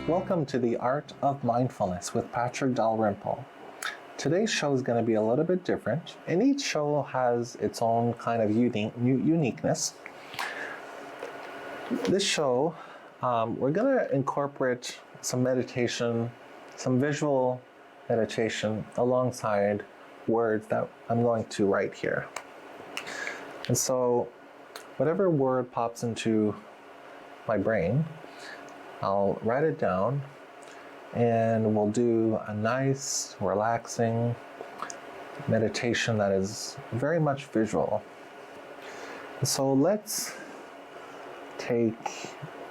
Welcome to the Art of Mindfulness with Patrick Dalrymple. Today's show is going to be a little bit different, and each show has its own kind of uniqueness. This show, we're going to incorporate some meditation, some visual meditation alongside words that I'm going to write here. And so, whatever word pops into my brain, I'll write it down and we'll do a nice, relaxing meditation that is very much visual. And so let's take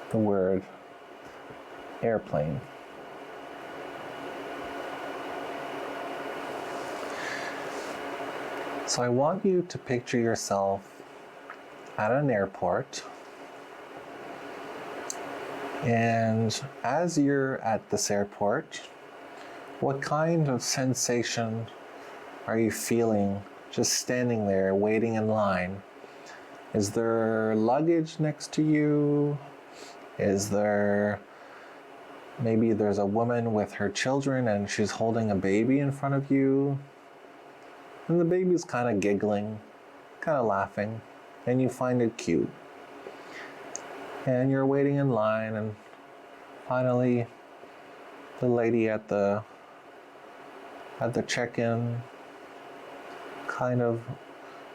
the word airplane. So I want you to picture yourself at an airport. And as you're at this airport, what kind of sensation are you feeling just standing there waiting in line? Is there luggage next to you? Is there, maybe there's a woman with her children and she's holding a baby in front of you? And the baby's kind of giggling, kind of laughing, and you find it cute. And you're waiting in line, and finally the lady at the check-in, kind of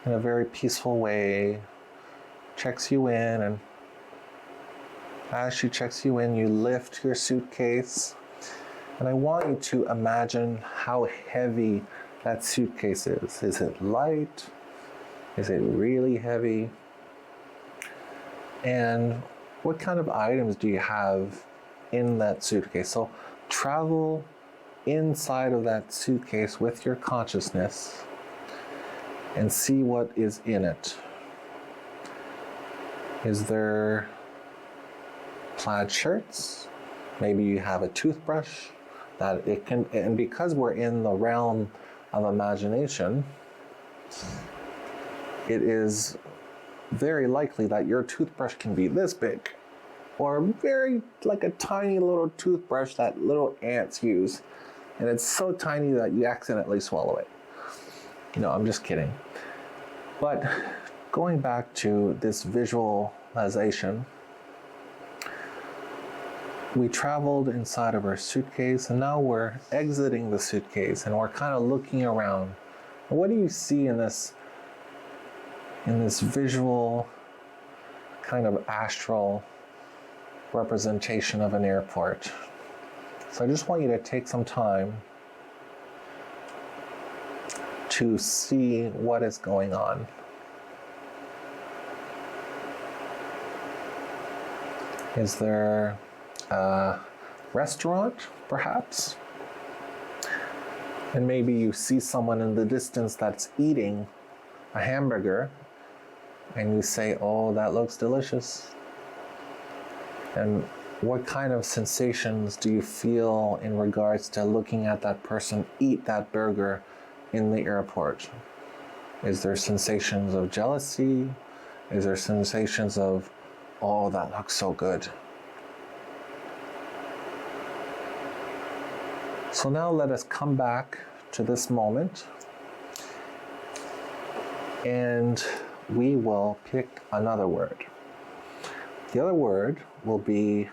in a very peaceful way, checks you in, and as she checks you in, you lift your suitcase, and I want you to imagine how heavy that suitcase is. Is it light? Is it really heavy? And what kind of items do you have in that suitcase? So travel inside of that suitcase with your consciousness and see what is in it. Is there plaid shirts? Maybe you have a toothbrush that it can, and because we're in the realm of imagination, it is very likely that your toothbrush can be this big, or very like a tiny little toothbrush that little ants use, and it's so tiny that you accidentally swallow it. No, I'm just kidding. But going back to this visualization, we traveled inside of our suitcase, and now we're exiting the suitcase, and we're kind of looking around. And what do you see in this visual kind of astral representation of an airport? So I just want you to take some time to see what is going on. Is there a restaurant, perhaps? And maybe you see someone in the distance that's eating a hamburger, and you say, "Oh, that looks delicious." And what kind of sensations do you feel in regards to looking at that person eat that burger in the airport? Is there sensations of jealousy? Is there sensations of, "Oh, that looks so good"? So now let us come back to this moment, and we will pick another word. The other word will be,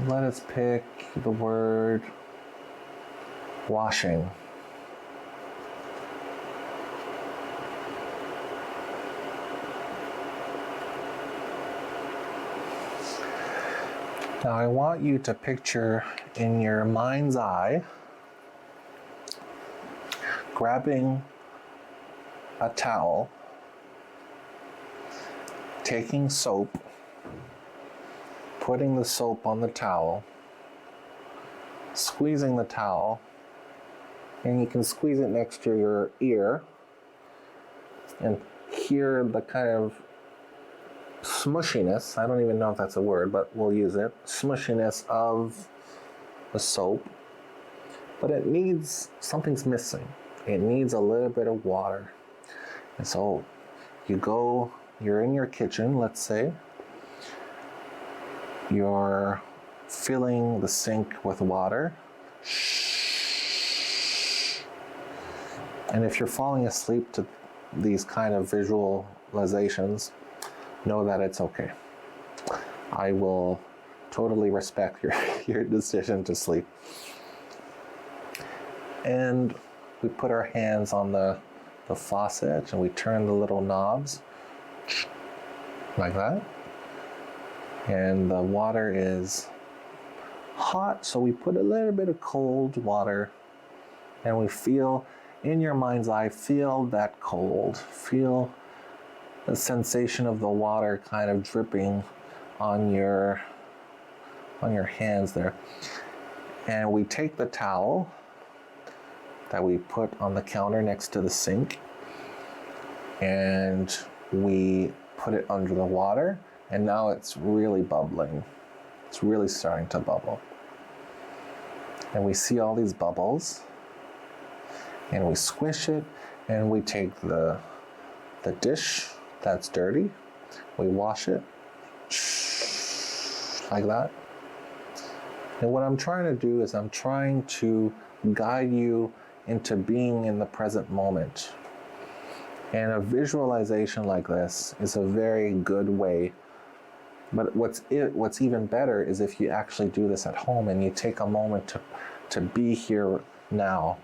let us pick the word washing. Now I want you to picture in your mind's eye grabbing a towel, taking soap, putting the soap on the towel, squeezing the towel, and you can squeeze it next to your ear and hear the kind of smushiness, I don't even know if that's a word, but we'll use it, smushiness of the soap. But it needs, something's missing. It needs a little bit of water. And so you're in your kitchen, let's say, You're filling the sink with water. And if you're falling asleep to these kind of visualizations, know that it's okay. I will totally respect your decision to sleep. And we put our hands on the faucet and we turn the little knobs like that. And the water is hot, so we put a little bit of cold water and we feel, in your mind's eye, feel that cold. Feel the sensation of the water kind of dripping on your hands there. And we take the towel that we put on the counter next to the sink and we put it under the water, and now it's really bubbling. It's really starting to bubble. And we see all these bubbles and we squish it, and we take the dish that's dirty, we wash it like that. And what I'm trying to do is I'm trying to guide you into being in the present moment. And a visualization like this is a very good way. But what's even better is if you actually do this at home and you take a moment to be here now.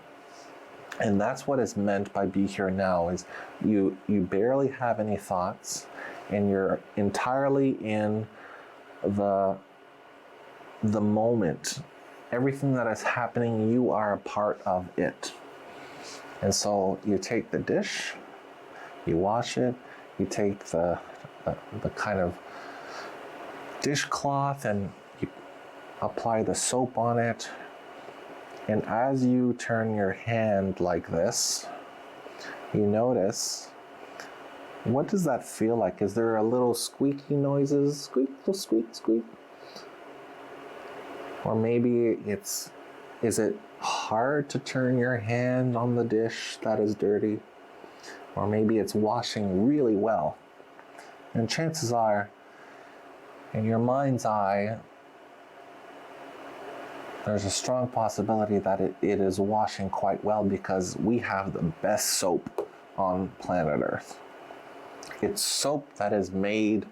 And that's what is meant by be here now, is you barely have any thoughts and you're entirely in the moment. Everything that is happening, you are a part of it. And so you take the dish, you wash it, you take the kind of dishcloth and you apply the soap on it. And as you turn your hand like this, you notice, what does that feel like? Is there a little squeaky noises? Squeak, little squeak, squeak. Or maybe is it hard to turn your hand on the dish that is dirty? Or maybe it's washing really well. And chances are, in your mind's eye, there's a strong possibility that it is washing quite well, because we have the best soap on planet Earth. It's soap that is made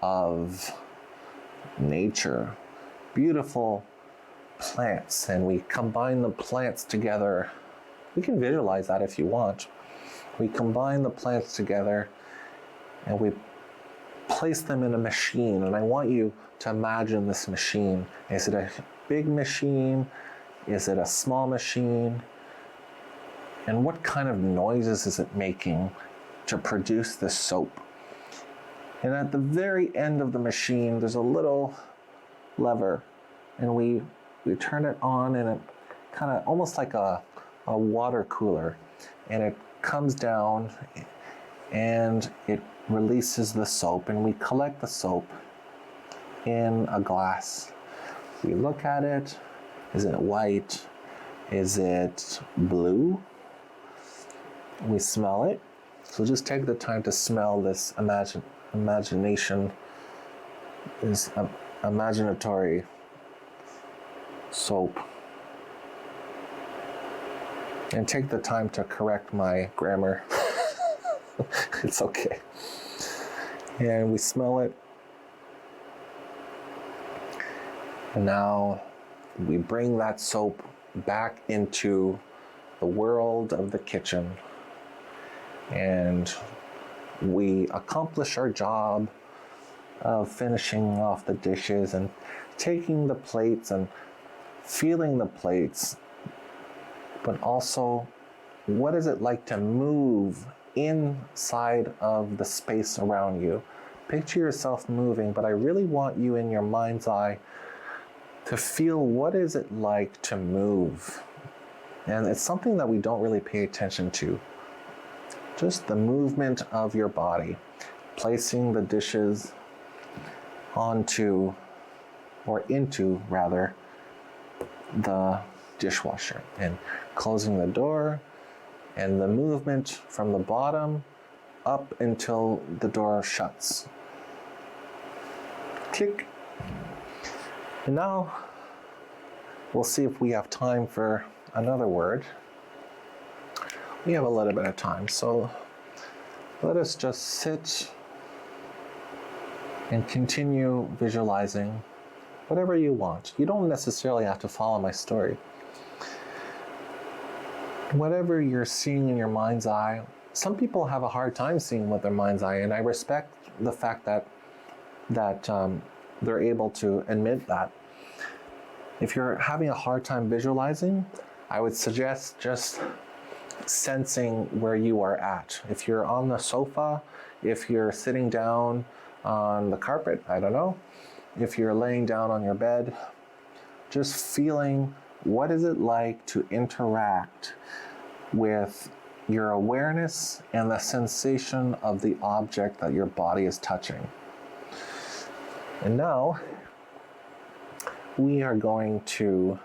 of nature, beautiful plants, and we combine the plants together. We can visualize that if you want. We combine the plants together and we place them in a machine, and I want you to imagine this machine. Is it a big machine? Is it a small machine? And what kind of noises is it making to produce this soap? And at the very end of the machine, there's a little lever, and we turn it on, and it kind of almost like a water cooler, and it comes down and it releases the soap, and we collect the soap in a glass. We look at it. Is it white? Is it blue? We smell it. So just take the time to smell this imagination, this imaginatory soap. And take the time to correct my grammar. It's okay. And we smell it. And now we bring that soap back into the world of the kitchen. And we accomplish our job of finishing off the dishes and taking the plates and feeling the plates. But also, what is it like to move inside of the space around you? Picture yourself moving, but I really want you in your mind's eye to feel, what is it like to move? And it's something that we don't really pay attention to. Just the movement of your body, placing the dishes onto, or into rather, the dishwasher, and closing the door, and the movement from the bottom up until the door shuts. Click. And now we'll see if we have time for another word. We have a little bit of time, so let us just sit and continue visualizing whatever you want. You don't necessarily have to follow my story. Whatever you're seeing in your mind's eye, some people have a hard time seeing with their mind's eye, and I respect the fact that they're able to admit that. If you're having a hard time visualizing, I would suggest just sensing where you are at. If you're on the sofa, if you're sitting down on the carpet, I don't know, if you're laying down on your bed, just feeling what is it like to interact with your awareness and the sensation of the object that your body is touching. And now we are going to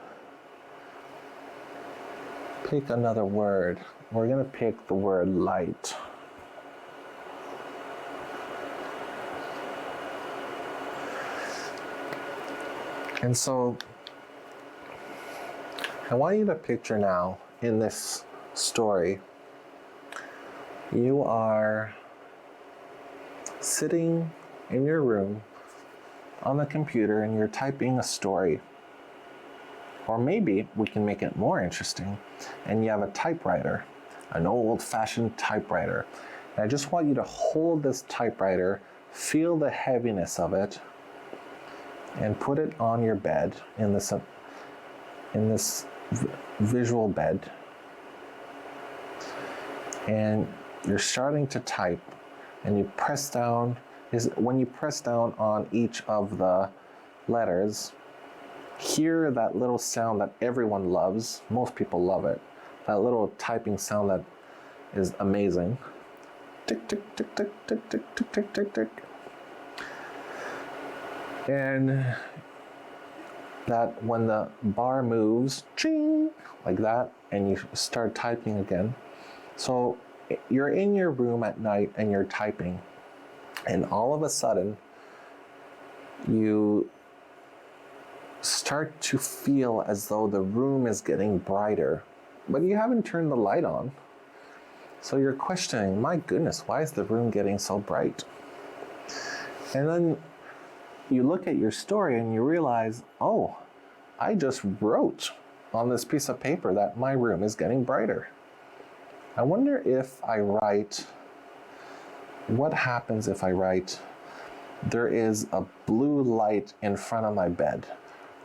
pick another word. We're going to pick the word light. And so I want you to picture now in this story, you are sitting in your room on the computer and you're typing a story. Or maybe we can make it more interesting and you have a typewriter, an old-fashioned typewriter. And I just want you to hold this typewriter, feel the heaviness of it, and put it on your bed in this visual bed. And you're starting to type, and you press down. When you press down on each of the letters, hear that little sound that everyone loves. Most people love it. That little typing sound that is amazing. Tick, tick, tick, tick, tick, tick, tick, tick, tick, tick. And that when the bar moves, ching, like that, and you start typing again. So you're in your room at night and you're typing, and all of a sudden you start to feel as though the room is getting brighter, but you haven't turned the light on. So you're questioning, my goodness, why is the room getting so bright? And then you look at your story and you realize, oh, I just wrote on this piece of paper that my room is getting brighter. I wonder if I write, what happens if I write, there is a blue light in front of my bed.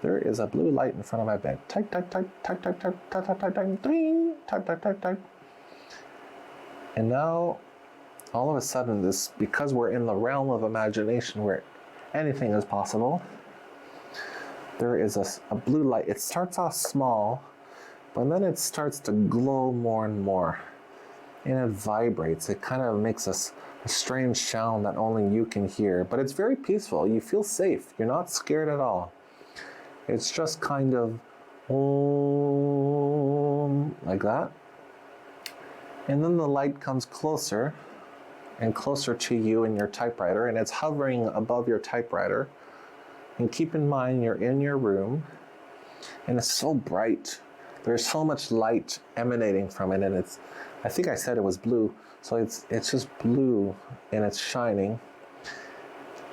There is a blue light in front of my bed. Type, type, type, type, type, type, type, type, type, type, ding, type, type, type, type. And now, all of a sudden, this, because we're in the realm of imagination where anything is possible, there is a blue light. It starts off small, but then it starts to glow more and more. And it vibrates. It kind of makes a strange sound that only you can hear. But it's very peaceful. You feel safe. You're not scared at all. It's just kind of like that. And then the light comes closer and closer to you and your typewriter, and it's hovering above your typewriter. And keep in mind, you're in your room, and it's so bright. There's so much light emanating from it, and it's, I think I said it was blue, so it's just blue, and it's shining.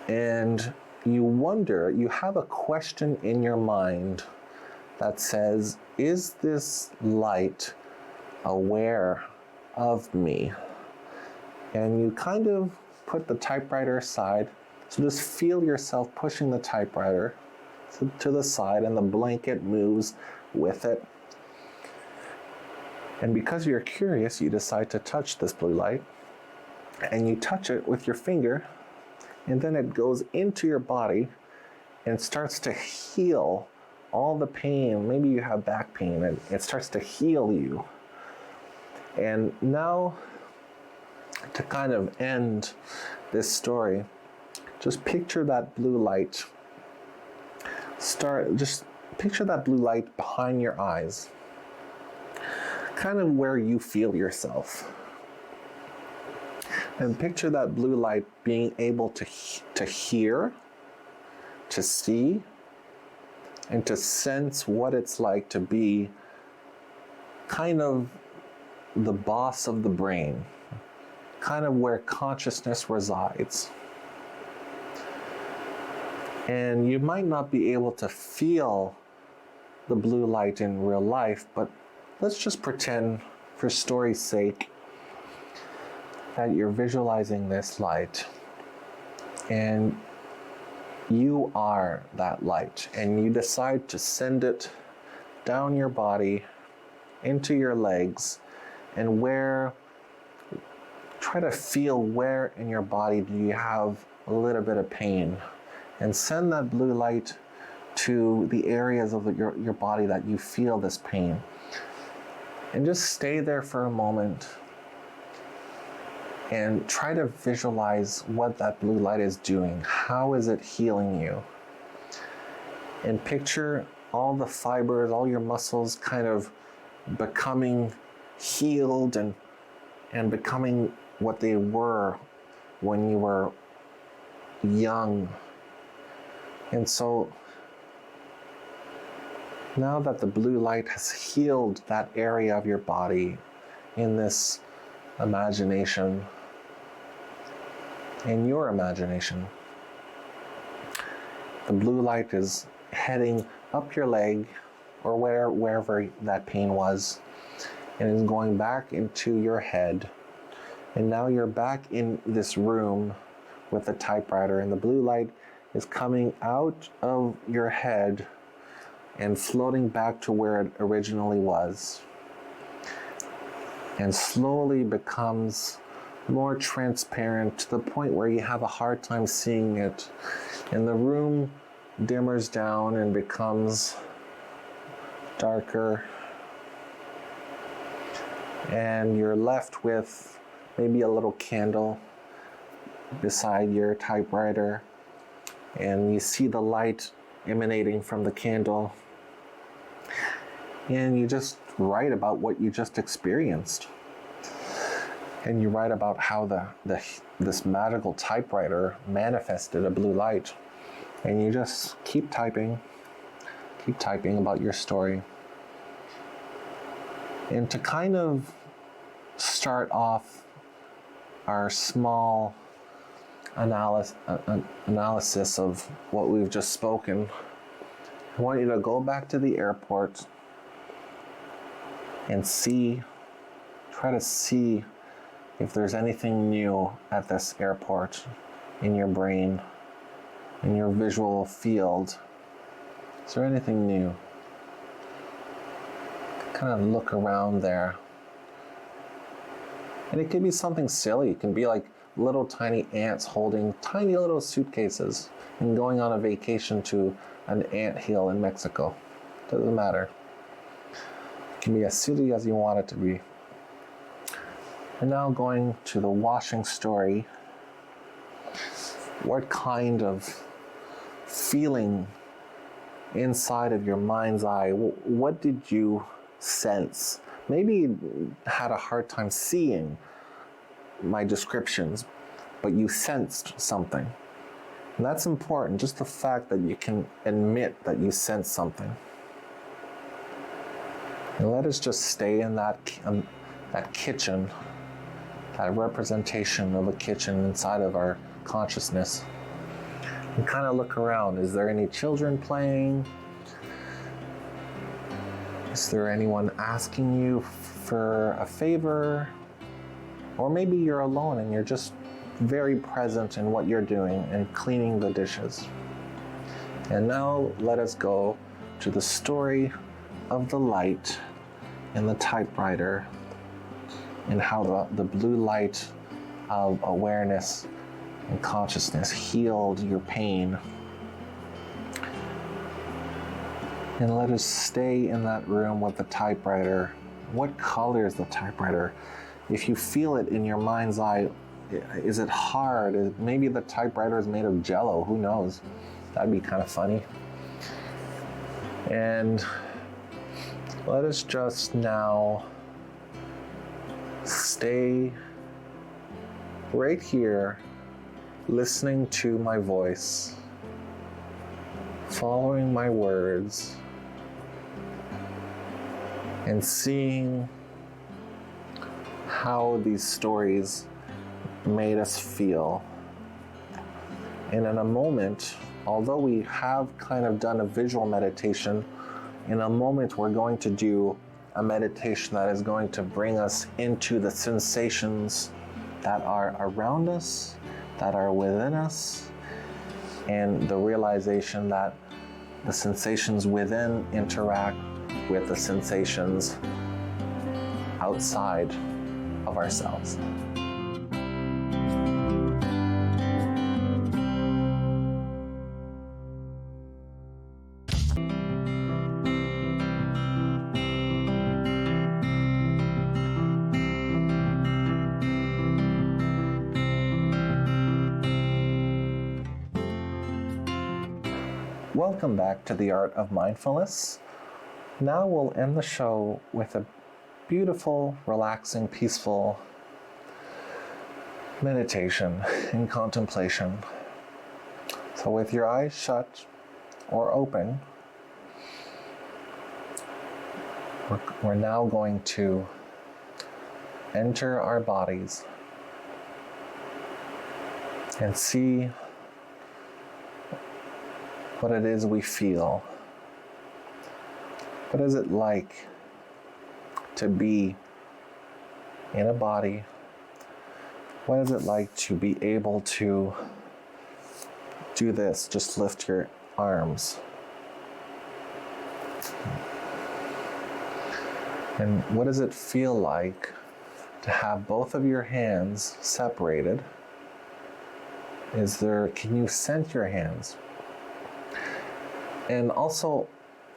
And you wonder, you have a question in your mind that says, is this light aware of me? And you kind of put the typewriter aside, so just feel yourself pushing the typewriter to the side, and the blanket moves with it. And because you're curious, you decide to touch this blue light, and you touch it with your finger, and then it goes into your body and starts to heal all the pain. Maybe you have back pain, and it starts to heal you. And now, to kind of end this story, just picture that blue light. Just picture that blue light behind your eyes, kind of where you feel yourself. And picture that blue light being able to hear, to see, and to sense what it's like to be kind of the boss of the brain, kind of where consciousness resides. And you might not be able to feel the blue light in real life, but let's just pretend, for story's sake, that you're visualizing this light and you are that light, and you decide to send it down your body into your legs, and try to feel where in your body do you have a little bit of pain, and send that blue light to the areas of your body that you feel this pain. And just stay there for a moment and try to visualize what that blue light is doing. How is it healing you? And picture all the fibers, all your muscles kind of becoming healed and becoming what they were when you were young. And so now that the blue light has healed that area of your body in this imagination, in your imagination, the blue light is heading up your leg or wherever that pain was, and is going back into your head. And now you're back in this room with the typewriter, and the blue light is coming out of your head and floating back to where it originally was, and slowly becomes more transparent to the point where you have a hard time seeing it. And the room dimmers down and becomes darker, and you're left with maybe a little candle beside your typewriter, and you see the light emanating from the candle, and you just write about what you just experienced. And you write about how this magical typewriter manifested a blue light, and you just keep typing about your story. And to kind of start off our small analysis of what we've just spoken, I want you to go back to the airport and try to see if there's anything new at this airport in your brain, in your visual field. Is there anything new? Kind of look around there. And it could be something silly. It can be like little tiny ants holding tiny little suitcases and going on a vacation to an ant hill in Mexico. Doesn't matter. It can be as silly as you want it to be. And now going to the washing story, what kind of feeling inside of your mind's eye, what did you sense? Maybe you had a hard time seeing my descriptions, but you sensed something. And that's important, just the fact that you can admit that you sense something. And let us just stay in that kitchen, that representation of a kitchen inside of our consciousness, and kind of look around. Is there any children playing? Is there anyone asking you for a favor? Or maybe you're alone and you're just very present in what you're doing and cleaning the dishes. And now let us go to the story of the light in the typewriter, and how the blue light of awareness and consciousness healed your pain. And let us stay in that room with the typewriter. What color is the typewriter? If you feel it in your mind's eye, is it hard? Maybe the typewriter is made of jello, who knows? That'd be kind of funny. And let us just now stay right here, listening to my voice following my words and seeing how these stories made us feel. And in a moment, although we have kind of done a visual meditation, in a moment we're going to do a meditation that is going to bring us into the sensations that are around us, that are within us, and the realization that the sensations within interact with the sensations outside of ourselves. Welcome back to the Art of Mindfulness. Now we'll end the show with a beautiful, relaxing, peaceful meditation and contemplation. So with your eyes shut or open, we're now going to enter our bodies and see what it is we feel. What is it like to be in a body? What is it like to be able to do this? Just lift your arms. And what does it feel like to have both of your hands separated? Can you sense your hands? And also,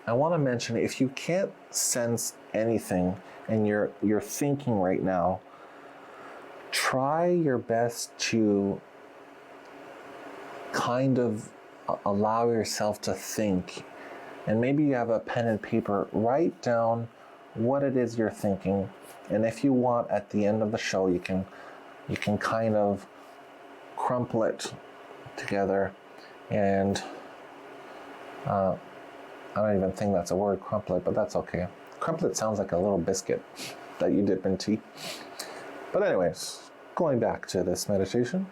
I want to mention, if you can't sense anything and you're thinking right now, try your best to kind of allow yourself to think. And maybe you have a pen and paper, write down what it is you're thinking. And if you want, at the end of the show, you can kind of crumple it together and I don't even think that's a word, crumplet, but that's okay. Crumplet sounds like a little biscuit that you dip in tea. But anyways, going back to this meditation,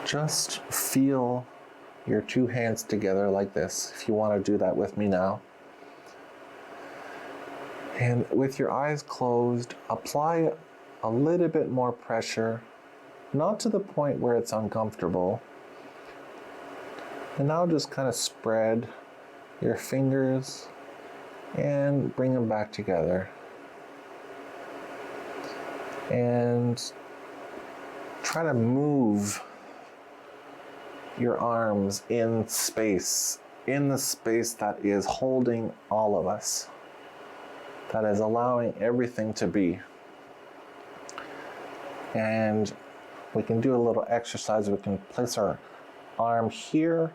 just feel your two hands together like this, if you want to do that with me now. And with your eyes closed, apply a little bit more pressure, not to the point where it's uncomfortable. And now just kind of spread your fingers and bring them back together. And try to move your arms in space, in the space that is holding all of us, that is allowing everything to be. And we can do a little exercise. We can place our arm here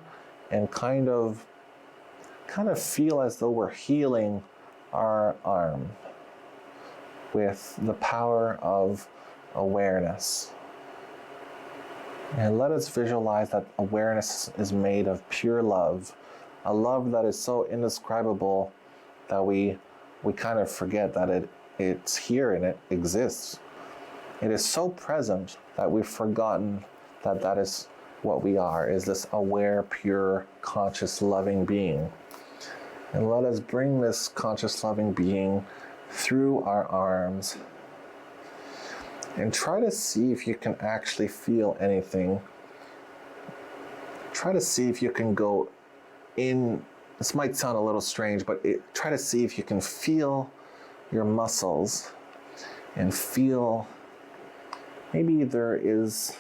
and kind of feel as though we're healing our arm with the power of awareness. And let us visualize that awareness is made of pure love, a love that is so indescribable that we kind of forget that it's here and it exists. It is so present that we've forgotten that is what we are, is this aware, pure, conscious, loving being. And let us bring this conscious, loving being through our arms and try to see if you can actually feel anything. Try to see if you can go in. This might sound a little strange, but try to see if you can feel your muscles and feel maybe there is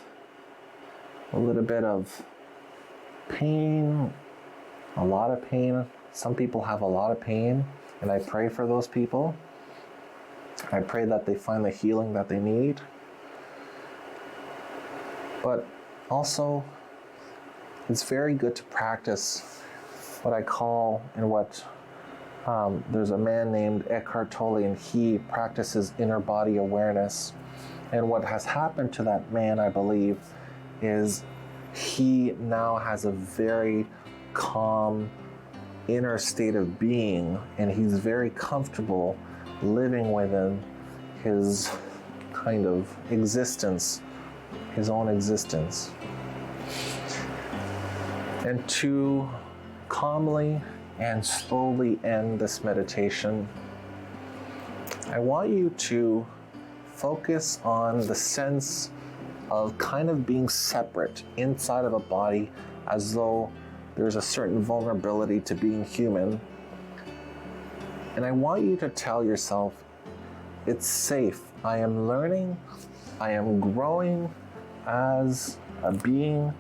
a little bit of pain, a lot of pain. Some people have a lot of pain, and I pray for those people. I pray that they find the healing that they need. But also, it's very good to practice what I call, and what there's a man named Eckhart Tolle, and he practices inner body awareness. And what has happened to that man, I believe, is he now has a very calm inner state of being, and he's very comfortable living within his kind of existence, his own existence. And to calmly and slowly end this meditation, I want you to focus on the sense of kind of being separate inside of a body, as though there's a certain vulnerability to being human. And I want you to tell yourself, it's safe. I am learning, I am growing as a being,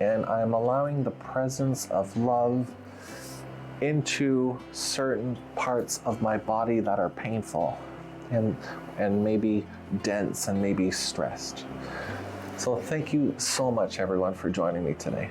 and I am allowing the presence of love into certain parts of my body that are painful and maybe dense and maybe stressed. So thank you so much, everyone, for joining me today.